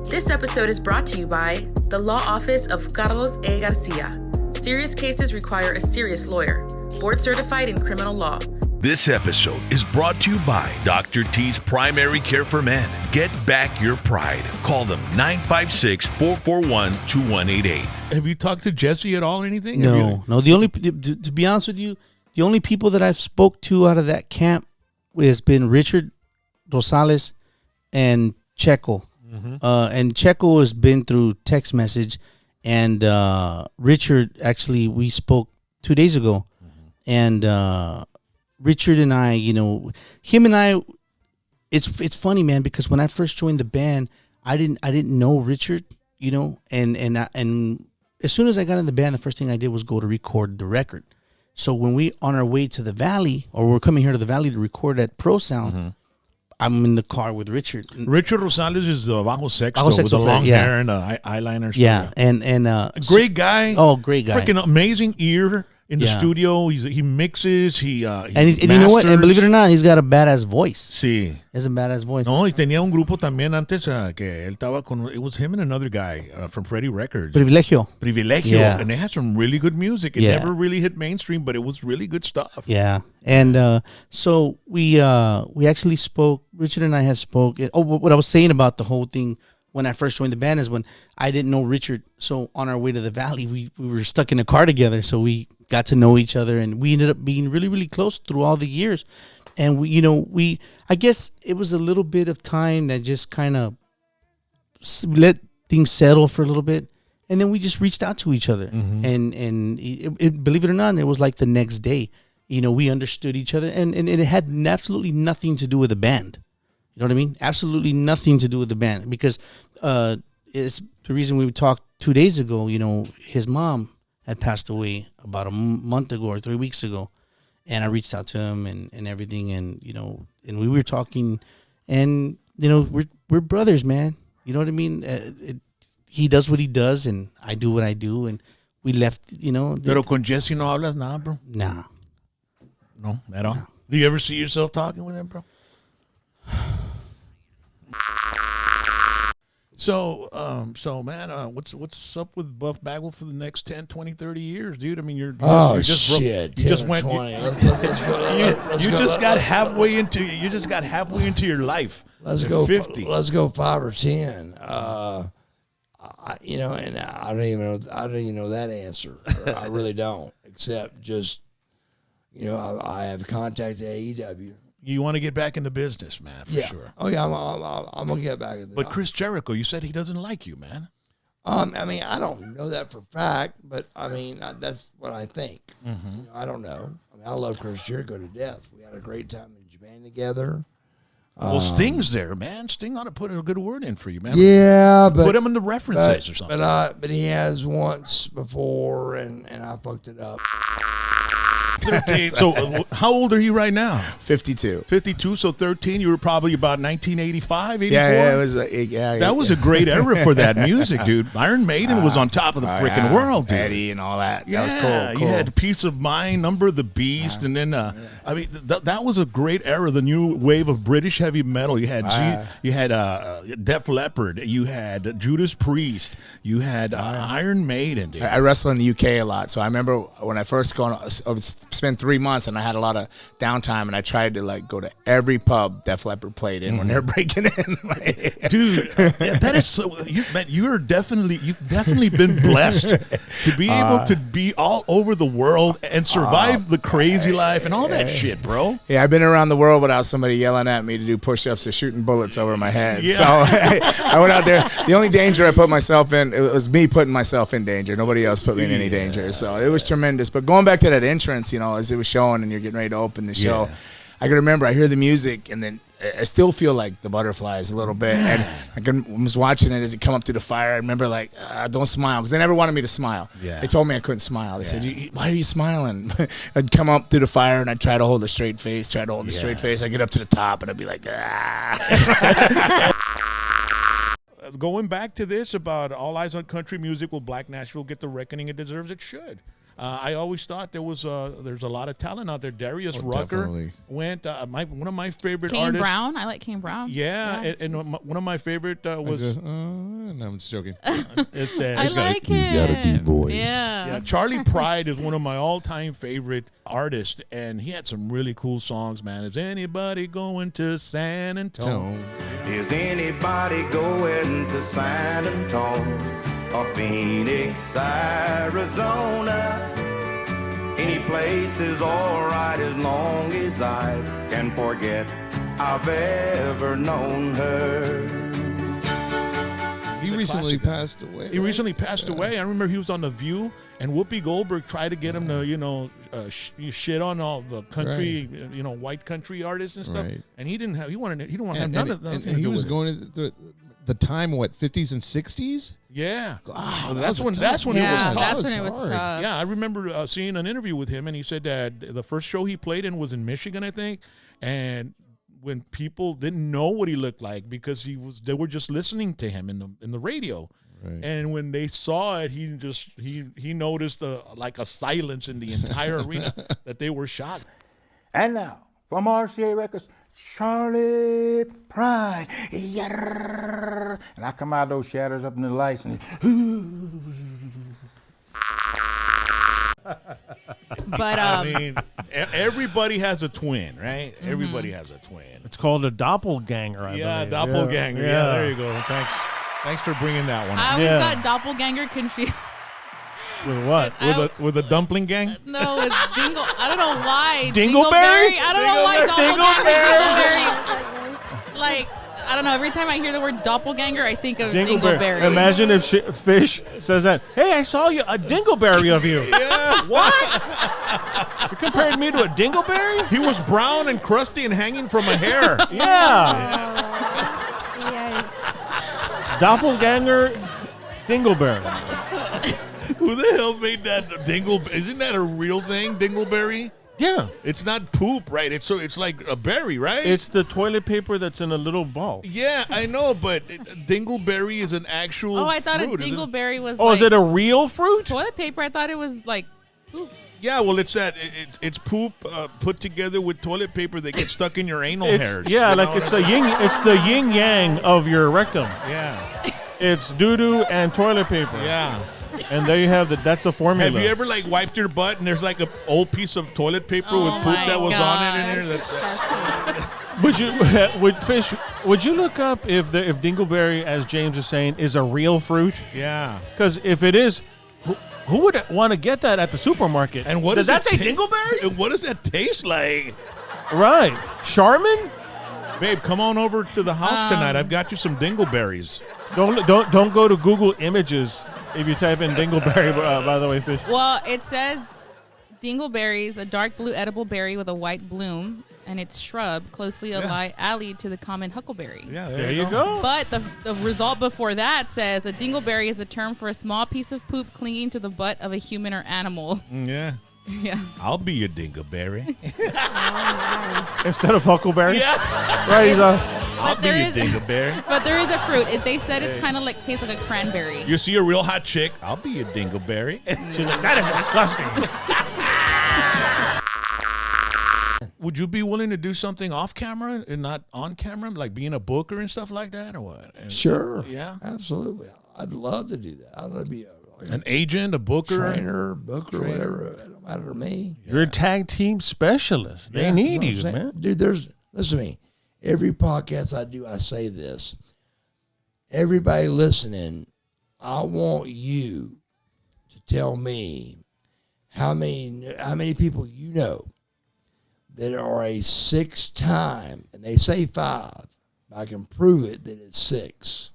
This episode is brought to you by the Law Office of Carlos A. Garcia. Serious cases require a serious lawyer. Board certified in criminal law. This episode is brought to you by Dr. T's Primary Care for Men. Get back your pride. Call them 956-441-2188. Have you talked to Jesse at all or anything? No. The only, to be honest with you, the only people that I've spoke to out of that camp has been Richard Rosales and Checo. And Checo has been through text message, and Richard, actually, we spoke 2 days ago, and Richard and I, him and I, it's funny, man, because when I first joined the band, I didn't know Richard, and as soon as I got in the band, the first thing I did was go to record the record. So when we on our way to the Valley, or we're coming here to the Valley to record at Pro Sound, I'm in the car with Richard. Richard Rosales is the bajo sexto with the long hair and eyeliner. Yeah, and great guy. Oh, great guy. Freaking amazing ear in the studio. He mixes. He and you know what? And believe it or not, he's got a badass voice. Sí. He has a badass voice. No, y tenía un grupo también antes que él estaba con. It was him and another guy from Freddie Records. Privilegio. Yeah. And they had some really good music. It never really hit mainstream, but it was really good stuff. Yeah. And so we actually spoke. Richard and I have spoke. What I was saying about the whole thing when I first joined the band is when I didn't know Richard. So on our way to the Valley, we were stuck in a car together. So we got to know each other, and we ended up being really, really close through all the years. And we I guess it was a little bit of time that just kind of let things settle for a little bit. And then we just reached out to each other. And it, believe it or not, it was like the next day. We understood each other, and it had absolutely nothing to do with the band. You know what I mean? Absolutely nothing to do with the band, because it's the reason we talked 2 days ago. His mom had passed away about a month ago or 3 weeks ago, and I reached out to him and everything, and and we were talking, and we're brothers, man. You know what I mean? He does what he does, and I do what I do, and we left. Pero con Jesse no hablas nada, bro. Nah. No, at all. No. Do you ever see yourself talking with him, bro? So man, what's up with Buff Bagwell for the next 10, 20, 30 years, dude? I mean, you just got halfway into your life. Let's go 50. Let's go 5 or 10. And I don't even know that answer. I really don't, except just I have contacted AEW. You want to get back into business, man, for sure. Oh yeah, I'm gonna get back. But Chris Jericho, you said he doesn't like you, man. I mean, I don't know that for fact, but I mean, that's what I think. I don't know. I mean, I love Chris Jericho to death. We had a great time in Japan together. Well, Sting's there, man. Sting ought to put a good word in for you, man. Yeah, but put him in the references or something. But he has once before, and I fucked it up. 13. So how old are you right now? 52. 52, so 13. You were probably about 1985, 84? Yeah, it was that was a great era for that music, dude. Iron Maiden was on top of the freaking world, dude. Eddie and all that. Yeah, that was cool. You had Peace of Mind, Number of the Beast, and then I mean that was a great era. The new wave of British heavy metal. You had Def Leppard. You had Judas Priest. You had Iron Maiden, dude. I wrestle in the UK a lot, so I remember when I first spent 3 months and I had a lot of downtime, and I tried to go to every pub Def Leppard played in when they're breaking in. Dude, that is so. You've definitely been blessed to be able to be all over the world and survive the crazy life and all that shit, bro. Yeah, I've been around the world without somebody yelling at me to do push-ups or shooting bullets over my head. Yeah. So I went out there. The only danger I put myself in, it was me putting myself in danger. Nobody else put me in any danger. So it was tremendous. But going back to that entrance, as it was showing and you're getting ready to open the show, I can remember I hear the music, and then I still feel like the butterflies a little bit. And I was watching it as it come up to the fire. I remember don't smile, because they never wanted me to smile. Yeah. They told me I couldn't smile. They said, why are you smiling? I'd come up through the fire and I'd try to hold a straight face, I'd get up to the top and I'd be like, Going back to this about All Eyes on Country Music, will Black Nashville get the reckoning it deserves? It should. I always thought there's a lot of talent out there. Darius Rucker definitely. went. One of my favorite Kane artists. Brown. I like Kane Brown. Yeah, and one of my favorite was. No, I'm just joking. It's that. I like him. He's got a deep voice. Yeah, Charlie Pride is one of my all-time favorite artists, and he had some really cool songs, man. Is anybody going to San Antonio? Is anybody going to San Antonio or Phoenix, Arizona? Any place is alright as long as I can forget I've ever known her. He recently passed away. He recently passed away. I remember he was on The View, and Whoopi Goldberg tried to get him to, shit on all the country, white country artists and stuff. Right. And he didn't want to have none of that. And he was going to the time, 50s and 60s? Yeah. Wow, that's when it was tough. That's when it was tough. Yeah, I remember seeing an interview with him, and he said that the first show he played in was in Michigan, I think, and when people didn't know what he looked like because they were just listening to him in the radio. Right. And when they saw it, he noticed like a silence in the entire arena that they were shocked. And now, from RCA Records, Charlie Pride. And I come out of those shadows up in the lights and But I mean, everybody has a twin, right? Mm-hmm. Everybody has a twin. It's called a doppelganger, I believe. Doppelganger. Yeah, there you go. Thanks for bringing that one up. I always got doppelganger confused. With what? With a dumpling gang? No, with Dingle. I don't know why. Dingleberry? I don't know why Dingleberry. Like, I don't know. Every time I hear the word doppelganger, I think of Dingleberry. Imagine if Fish says that. Hey, I saw a Dingleberry of you. Yeah. What? You compared me to a Dingleberry? He was brown and crusty and hanging from a hair. Yeah. Doppelganger Dingleberry. Who the hell made that Isn't that a real thing, Dingleberry? Yeah. It's not poop, right? It's like a berry, right? It's the toilet paper that's in a little ball. Yeah, I know, but Dingleberry is an actual I thought fruit, a Dingleberry was is it a real fruit? Toilet paper. I thought it was like poop. Yeah, well, it's it's poop put together with toilet paper that gets stuck in your anal hairs. Yeah, it's the yin yang of your rectum. Yeah. It's doo-doo and toilet paper. Yeah. And there you have that's the formula. Have you ever wiped your butt and there's like an old piece of toilet paper with poop that was on it in there? Would you look up if Dingleberry, as James is saying, is a real fruit? Yeah. Because if it is, who would want to get that at the supermarket? And what does that say Dingleberry? And what does that taste like? Right. Charmin? Babe, come on over to the house tonight. I've got you some Dingleberries. Don't go to Google Images if you type in Dingleberry, by the way, Fish. Well, it says Dingleberry is a dark blue edible berry with a white bloom, and it's shrub closely allied to the common huckleberry. Yeah, there you go. But the result before that says a dingleberry is a term for a small piece of poop clinging to the butt of a human or animal. Yeah. Yeah. I'll be your Dingleberry. Instead of huckleberry? Yeah. Right, I'll be your Dingleberry. But there is a fruit. They said it's kind of tastes like a cranberry. You see a real hot chick, I'll be your Dingleberry. She's like, that is disgusting. Would you be willing to do something off camera and not on camera, like being a booker and stuff like that, or what? Sure. Yeah. Absolutely. I'd love to do that. I'd love to be an agent, a booker, trainer, booker, whatever. It don't matter to me. You're a tag team specialist. They need you, man. Dude, listen to me. Every podcast I do, I say this. Everybody listening, I want you to tell me how many people you know that are a 6-time, and they say 5, but I can prove it that it's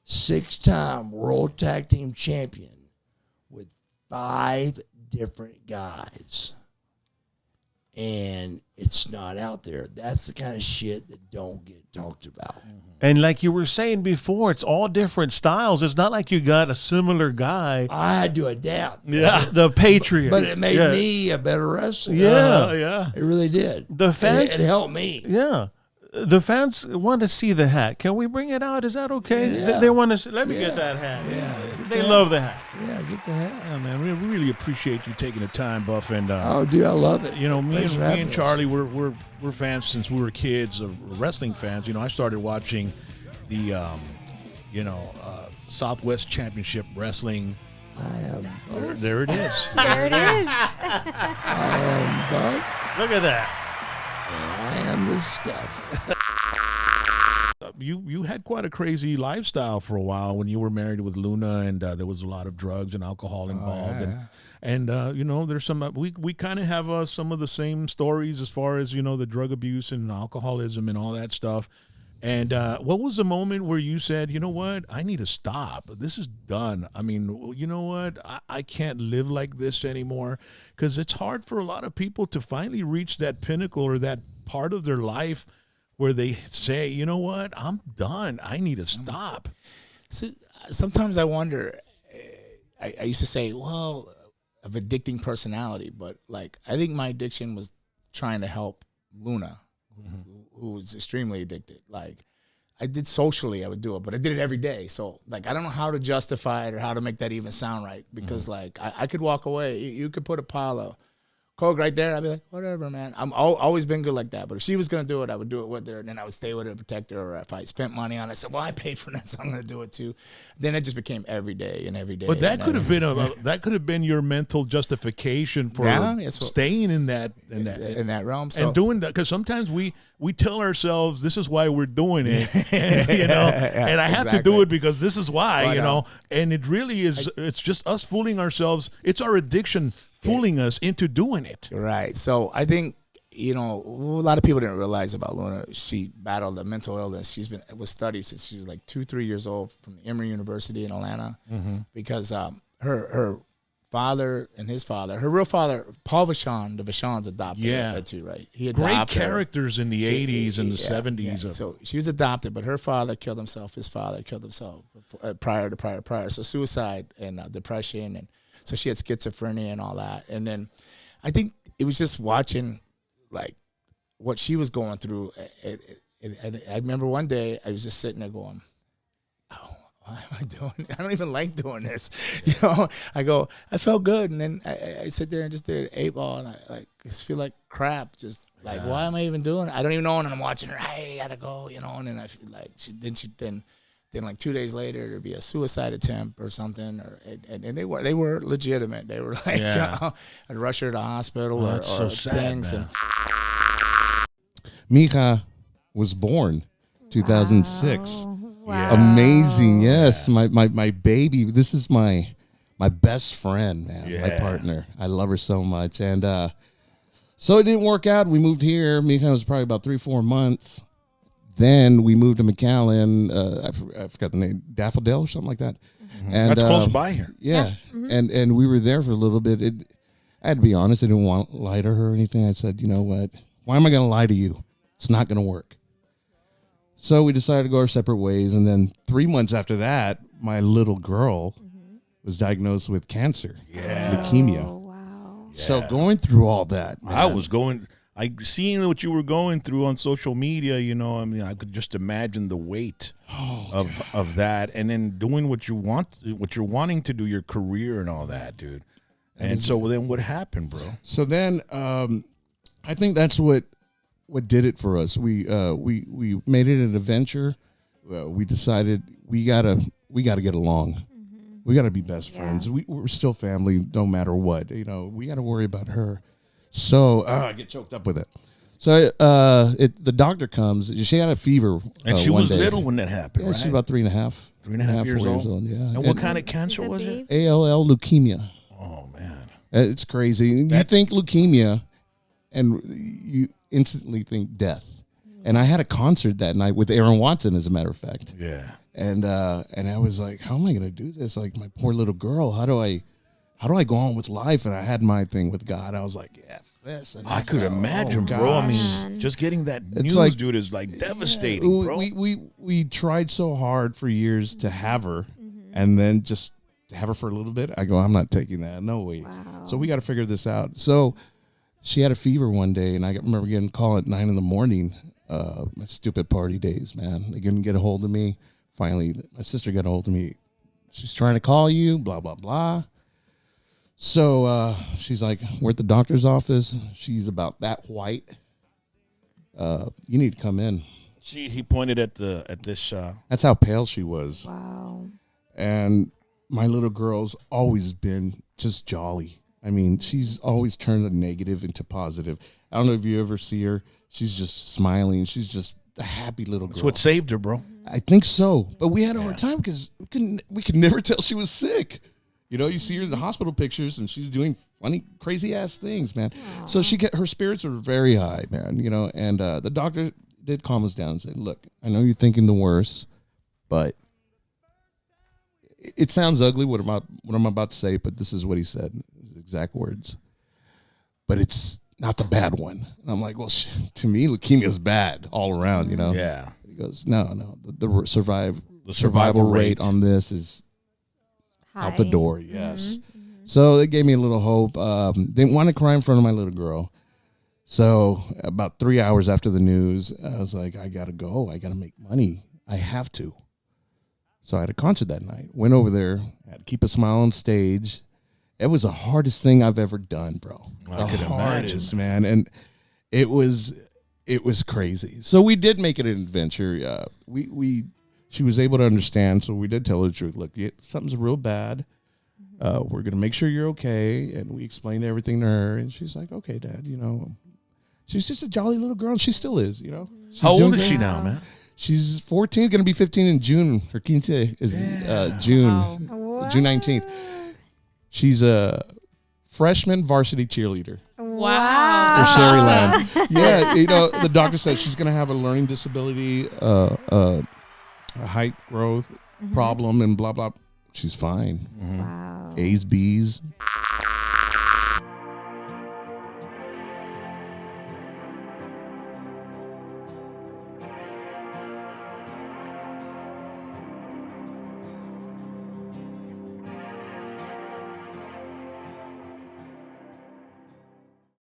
6-time World Tag Team Champion with 5 different guys. And it's not out there. That's the kind of shit that don't get talked about. And like you were saying before, it's all different styles. It's not like you got a similar guy. I had to adapt. Yeah, the Patriot. But it made me a better wrestler. Yeah. It really did. The fans, it helped me. Yeah. The fans want to see the hat. Can we bring it out? Is that okay? Yeah. They want to see. Let me get that hat. Yeah. They love the hat. Yeah, get the hat. Yeah, man, we really appreciate you taking the time, Buff. And Oh, dude, I love it. you know, me Thanks for and having us. Charlie, we're fans since we were kids, wrestling fans. You know, I started watching the Southwest Championship Wrestling. I am. There it is. There it is. I am Buff. Look at that. And I am this stuff. You had quite a crazy lifestyle for a while when you were married with Luna, and there was a lot of drugs and alcohol involved. And you know, there's some we kind of have some of the same stories as far as, you know, the drug abuse and alcoholism and all that stuff. And what was the moment where you said, you know what, I need to stop. This is done. I mean, you know what, I can't live like this anymore, because it's hard for a lot of people to finally reach that pinnacle or that part of their life where they say, you know what, I'm done. I need to stop. So sometimes I wonder. I used to say, well, of addicting personality, but like I think my addiction was trying to help Luna, who was extremely addicted. Like I did socially, I would do it, but I did it every day. So like I don't know how to justify it or how to make that even sound right, because like I could walk away. You could put a pile of coke right there. I'd be like, whatever, man. I'm always been good like that. But if she was gonna do it, I would do it with her, and then I would stay with her to protect her. Or if I spent money on it, I said, well, I paid for that, so I'm gonna do it too. Then it just became every day and every day. But that could have been that could have been your mental justification for staying in that realm. So, and doing that, because sometimes we tell ourselves this is why we're doing it, and, you know, and I have to do it because this is why, you know. And it really is. It's just us fooling ourselves. It's our addiction fooling us into doing it. Right. So I think, you know, a lot of people didn't realize about Luna. She battled a mental illness. It was studied since she was like 2-3 years old from Emory University in Atlanta, because her father and his father, her real father, Paul Vachon, the Vachons adopted her too, right? He adopted Great characters in the 80s and the 70s. Yeah. So she was adopted, but her father killed himself. His father killed himself prior. So suicide and depression, and so she had schizophrenia and all that. And then I think it was just watching like what she was going through. I remember one day I was just sitting there going, oh, why am I doing it? I don't even like doing this. You know, I felt good. And then I sit there and just did 8-ball, and I just feel like crap. Just like, why am I even doing it? I don't even know. And I'm watching her, I gotta go, you know. And then I feel like then like 2 days later there'd be a suicide attempt or something, and they were legitimate. They were like, you know, I'd rush her to the hospital or so sad, things. man. Mija was born 2006. Wow. Amazing, yes. My baby. This is my best friend, man. My partner. I love her so much, and so it didn't work out. We moved here. Mija was probably about 3-4 months. Then we moved to McAllen. I forgot the name, Daffodil or something like that. And that's close by here. Yeah, and we were there for a little bit. I had to be honest. I didn't want to lie to her or anything. I said, you know what? Why am I going to lie to you? It's not going to work. So we decided to go our separate ways. And then 3 months after that, my little girl was diagnosed with cancer, leukemia. Oh, wow. So going through all that, man, Seeing what you were going through on social media, you know, I mean, I could just imagine the weight of that, and then doing what you're wanting to do, your career and all that, dude. And so then what happened, bro? So then I think that's what did it for us. We made it an adventure. We decided we gotta get along. We gotta be best friends. We're still family, no matter what. You know, we gotta worry about her. So I get choked up with it. So the doctor comes. She had a fever, and she one was day. little when that happened. Right? She's about 3.5. 3.5 years old. Yeah. And what kind of cancer was it? ALL leukemia. Oh man, it's crazy. You think leukemia, and you instantly think death. And I had a concert that night with Aaron Watson, as a matter of fact. Yeah. And I was like, how am I gonna do this? Like, my poor little girl. How do I go on with life? And I had my thing with God. I was like, yeah, this. And I could imagine, bro. I mean, just getting that news, like, dude, is like devastating, bro. We tried so hard for years to have her, and then just to have her for a little bit. I go, I'm not taking that. No way. Wow. So we got to figure this out. So she had a fever one day, and I remember getting a call at 9 a.m, my stupid party days, man. They couldn't get a hold of me. Finally, my sister got a hold of me. She's trying to call you, blah, blah, blah. So she's like, we're at the doctor's office. She's about that white. You need to come in. He pointed at this. That's how pale she was. Wow. And my little girl's always been just jolly. I mean, she's always turned the negative into positive. I don't know if you ever see her. She's just smiling. She's just a happy little girl. That's what saved her, bro. I think so. But we had a hard time because we could never tell she was sick. You know, you see her in the hospital pictures, and she's doing funny, crazy-ass things, man. Aww. So her spirits are very high, man, you know. And the doctor did calm us down and said, look, I know you're thinking the worst, but it sounds ugly what I'm about to say, but this is what he said, his exact words. But it's not the bad one. And I'm like, well, to me, leukemia is bad all around, you know? Yeah. He goes, no. The survival rate on this is high. Out the door, yes. Mm-hmm. So they gave me a little hope. Didn't want to cry in front of my little girl. So about 3 hours after the news, I was like, I got to go. I got to make money. I have to. So I had a concert that night. Went over there. Had to keep a smile on stage. It was the hardest thing I've ever done, bro. I could imagine, man. And it was crazy. So we did make it an adventure. She was able to understand, so we did tell her the truth. Look, something's real bad. We're gonna make sure you're okay, and we explained everything to her, and she's like, "Okay, Dad." You know, she's just a jolly little girl, and she still is. You know, how old is she now, man? She's 14, gonna be 15 in June. Her quince is June, June 19th. She's a freshman varsity cheerleader. Wow. For Sherryland. Yeah, you know, the doctor said she's going to have a learning disability, a height growth problem, and blah, blah. She's fine. Wow. A's, B's.